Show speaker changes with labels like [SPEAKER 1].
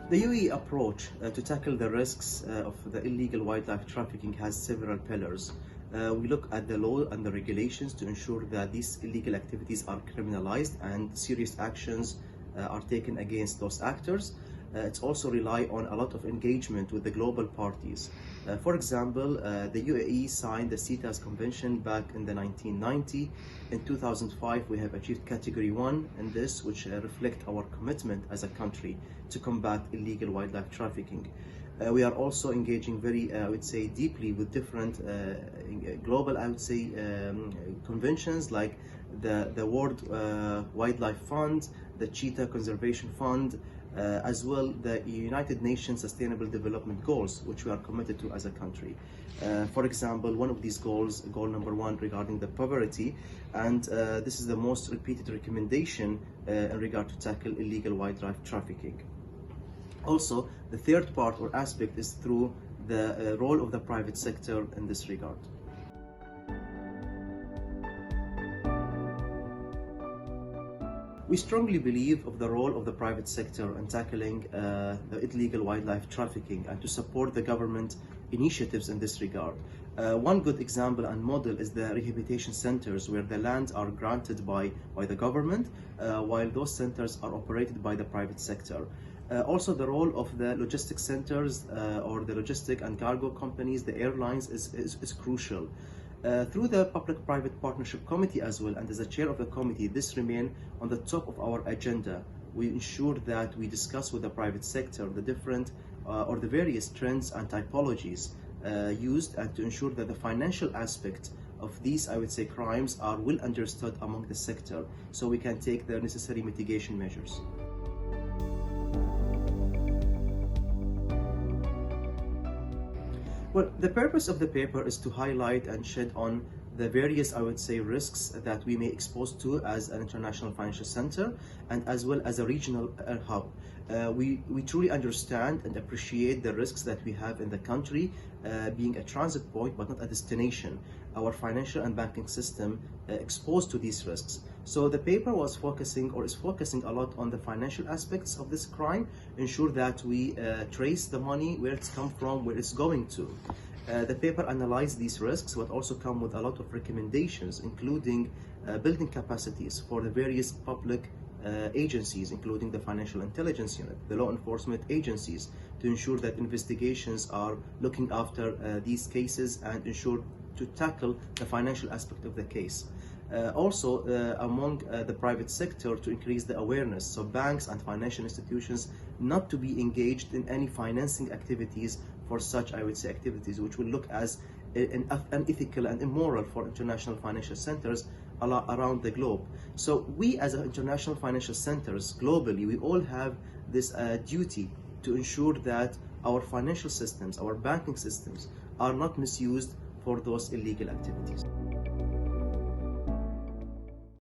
[SPEAKER 1] The UAE approach to tackle the risks of the illegal wildlife trafficking has several pillars. We look at the law and the regulations to ensure that these illegal activities are criminalized and serious actions are taken against those actors. It's also rely on a lot of engagement with the global parties. For example, the UAE signed the CETA's convention back in the 1990. In 2005, we have achieved Category 1 in this, which reflect our commitment as a country to combat illegal wildlife trafficking. We are also engaging very, I would say, deeply with different global, I would say, conventions like the World Wildlife Fund, the Cheetah Conservation Fund, as well the United Nations Sustainable Development Goals, which we are committed to as a country. For example, one of these goals, goal number 1 regarding the poverty, and this is the most repeated recommendation in regard to tackle illegal wildlife trafficking. Also, the third part or aspect is through the role of the private sector in this regard. We strongly believe of the role of the private sector in tackling the illegal wildlife trafficking and to support the government initiatives in this regard. One good example and model is the rehabilitation centers, where the lands are granted by the government, while those centers are operated by the private sector. Also, the role of the logistics centers or the logistic and cargo companies, the airlines, is crucial. Through the Public-Private Partnership Committee as well, and as a chair of the committee, this remains on the top of our agenda. We ensure that we discuss with the private sector the different or the various trends and typologies used, and to ensure that the financial aspect of these, I would say, crimes are well understood among the sector, so we can take the necessary mitigation measures. Well, the purpose of the paper is to highlight and shed on the various, I would say, risks that we may expose to as an international financial center and as well as a regional hub. We truly understand and appreciate the risks that we have in the country, being a transit point but not a destination. Our financial and banking system exposed to these risks. So the paper was focusing or is focusing a lot on the financial aspects of this crime, ensure that we trace the money, where it's come from, where it's going to. The paper analyzed these risks, but also come with a lot of recommendations, including building capacities for the various public agencies, including the Financial Intelligence Unit, the law enforcement agencies, to ensure that investigations are looking after these cases and ensure to tackle the financial aspect of the case. Also, among the private sector, to increase the awareness, so banks and financial institutions not to be engaged in any financing activities for such, I would say, activities which will look as unethical and immoral for international financial centers around the globe. So we as international financial centers globally, we all have this duty to ensure that our financial systems, our banking systems are not misused for those illegal activities.